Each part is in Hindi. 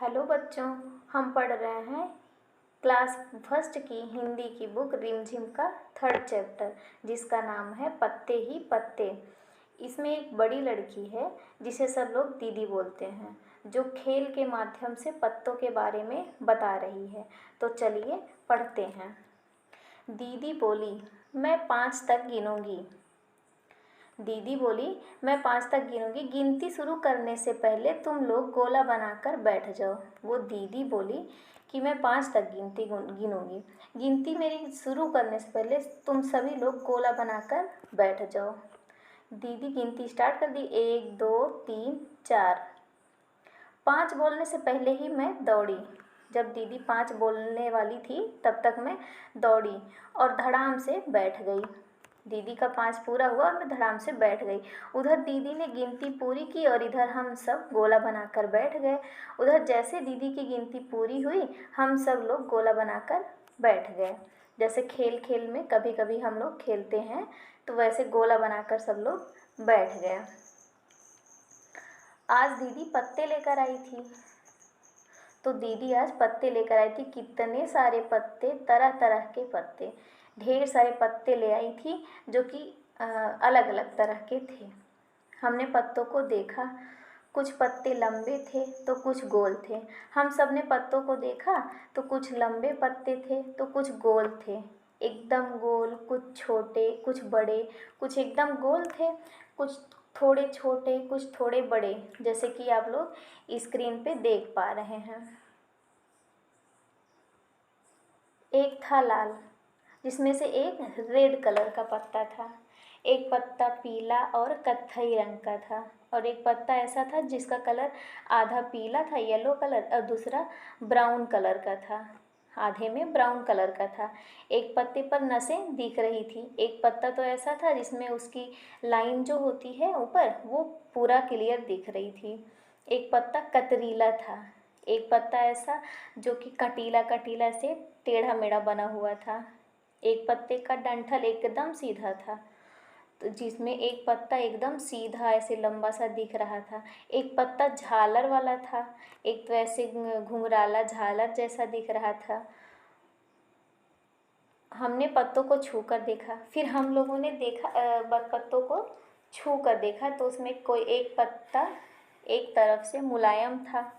हेलो बच्चों, हम पढ़ रहे हैं क्लास फर्स्ट की हिंदी की बुक रिमझिम का थर्ड चैप्टर, जिसका नाम है पत्ते ही पत्ते। इसमें एक बड़ी लड़की है जिसे सब लोग दीदी बोलते हैं, जो खेल के माध्यम से पत्तों के बारे में बता रही है। तो चलिए पढ़ते हैं। दीदी बोली, मैं 5 तक गिनूंगी। दीदी बोली, मैं 5 तक गिनूंगी। गिनती शुरू करने से पहले तुम लोग गोला बनाकर बैठ जाओ। वो दीदी बोली कि मैं 5 तक गिनूंगी। गिनती मेरी शुरू करने से पहले तुम सभी लोग गोला बनाकर बैठ जाओ। दीदी गिनती स्टार्ट कर दी। 1 2 3 4। 5 बोलने से पहले ही मैं दौड़ी। जब दीदी 5 बोलने वाली थी तब तक मैं दौड़ी और धड़ाम से बैठ गई। दीदी का 5 पूरा हुआ और मैं धड़ाम से बैठ गई। उधर दीदी ने गिनती पूरी की और इधर हम सब गोला बनाकर बैठ गए। उधर जैसे दीदी की गिनती पूरी हुई, हम सब लोग गोला बनाकर बैठ गए। जैसे खेल खेल में कभी कभी हम लोग खेलते हैं, तो वैसे गोला बनाकर सब लोग बैठ गए। आज दीदी पत्ते लेकर आई थी। तो दीदी आज पत्ते लेकर आई थी। कितने सारे पत्ते, तरह तरह के पत्ते, ढेर सारे पत्ते ले आई थी, जो कि अलग अलग तरह के थे। हमने पत्तों को देखा। कुछ पत्ते लंबे थे तो कुछ गोल थे। हम सब ने पत्तों को देखा तो कुछ लंबे पत्ते थे तो कुछ गोल थे, एकदम गोल। कुछ छोटे, कुछ बड़े। कुछ एकदम गोल थे, कुछ थोड़े छोटे, कुछ थोड़े बड़े, जैसे कि आप लोग स्क्रीन पे देख पा रहे हैं। एक था लाल, जिसमें से एक रेड कलर का पत्ता था। एक पत्ता पीला और कत्थई रंग का था, और एक पत्ता ऐसा था जिसका कलर आधा पीला था, येलो कलर, और दूसरा ब्राउन कलर का था, आधे में ब्राउन कलर का था। एक पत्ते पर नसें दिख रही थी। एक पत्ता तो ऐसा था जिसमें उसकी लाइन जो होती है ऊपर, वो पूरा क्लियर दिख रही थी। एक पत्ता कतरीला था। एक पत्ता ऐसा जो कि कटीला कटीला से टेढ़ा मेढ़ा बना हुआ था। एक पत्ते का डंठल एकदम सीधा था, तो जिसमें एक पत्ता एकदम सीधा ऐसे लंबा सा दिख रहा था। एक पत्ता झालर वाला था, एक तो ऐसे घुंघराला झालर जैसा दिख रहा था। हमने पत्तों को छू कर देखा। फिर हम लोगों ने देखा, पत्तों को छू कर देखा, तो उसमें कोई एक पत्ता एक तरफ से मुलायम था।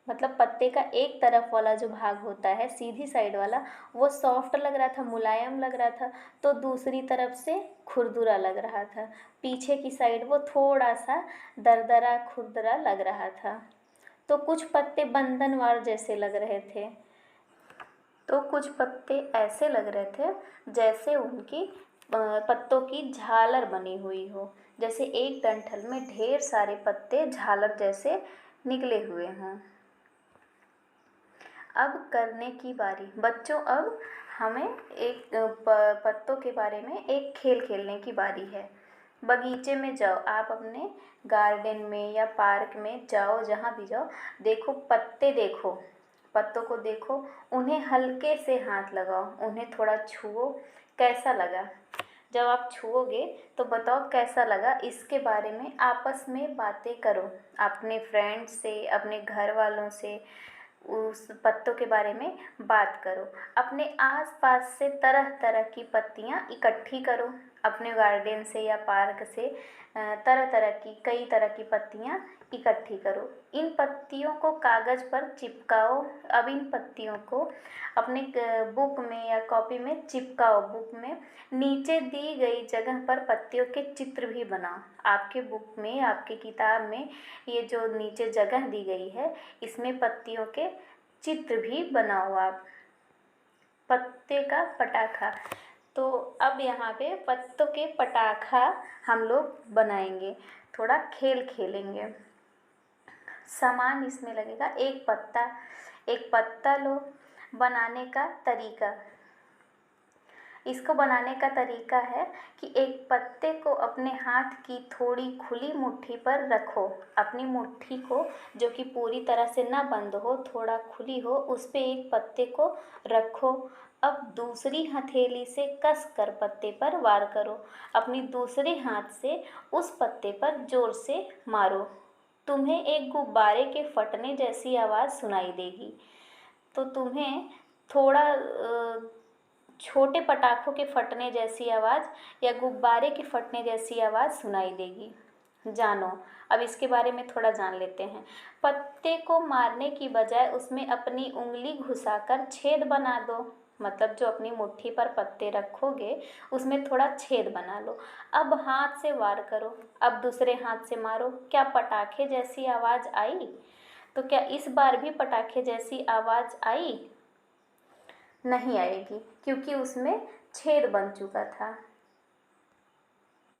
मतलब पत्ते का एक तरफ वाला जो भाग होता है, सीधी साइड वाला, वो सॉफ्ट लग रहा था, मुलायम लग रहा था। तो दूसरी तरफ से खुरदुरा लग रहा था। पीछे की साइड वो थोड़ा सा दरदरा खुरदरा लग रहा था। तो कुछ पत्ते बंधनवार जैसे लग रहे थे, तो कुछ पत्ते ऐसे लग रहे थे जैसे उनकी पत्तों की झालर बनी हुई हो, जैसे एक डंठल में ढेर सारे पत्ते झालर जैसे निकले हुए हों। अब करने की बारी बच्चों। अब हमें एक पत्तों के बारे में एक खेल खेलने की बारी है। बगीचे में जाओ, आप अपने गार्डन में या पार्क में जाओ, जहाँ भी जाओ, देखो पत्ते, देखो पत्तों को देखो, उन्हें हल्के से हाथ लगाओ, उन्हें थोड़ा छुओ, कैसा लगा। जब आप छुओगे तो बताओ कैसा लगा। इसके बारे में आपस में बातें करो, अपने फ्रेंड्स से, अपने घर वालों से उस पत्तों के बारे में बात करो। अपने आसपास से तरह तरह की पत्तियाँ इकट्ठी करो, अपने गार्डन से या पार्क से तरह तरह की, कई तरह की पत्तियाँ इकट्ठी करो। इन पत्तियों को कागज़ पर चिपकाओ। अब इन पत्तियों को अपने बुक में या कॉपी में चिपकाओ। बुक में नीचे दी गई जगह पर पत्तियों के चित्र भी बनाओ। आपके बुक में, आपकी किताब में ये जो नीचे जगह दी गई है, इसमें पत्तियों के चित्र भी बनाओ आप। पत्ते का पटाखा। तो अब यहाँ पे पत्तों के पटाखा हम लोग बनाएंगे, थोड़ा खेल खेलेंगे। सामान इसमें लगेगा। एक पत्ता लो। बनाने का तरीका, इसको बनाने का तरीका है कि एक पत्ते को अपने हाथ की थोड़ी खुली मुट्ठी पर रखो। अपनी मुट्ठी को, जो कि पूरी तरह से ना बंद हो, थोड़ा खुली हो, उस पे एक पत्ते को रखो। अब दूसरी हथेली से कस कर पत्ते पर वार करो। अपनी दूसरे हाथ से उस पत्ते पर जोर से मारो। तुम्हें एक गुब्बारे के फटने जैसी आवाज़ सुनाई देगी। तो तुम्हें थोड़ा छोटे पटाखों के फटने जैसी आवाज़ या गुब्बारे के फटने जैसी आवाज़ सुनाई देगी। जानो, अब इसके बारे में थोड़ा जान लेते हैं। पत्ते को मारने की बजाय उसमें अपनी उंगली घुसाकर छेद बना दो। मतलब जो अपनी मुट्ठी पर पत्ते रखोगे उसमें थोड़ा छेद बना लो। अब हाथ से वार करो, अब दूसरे हाथ से मारो। क्या पटाखे जैसी आवाज़ आई? तो क्या इस बार भी पटाखे जैसी आवाज़ आई? नहीं आएगी, क्योंकि उसमें छेद बन चुका था।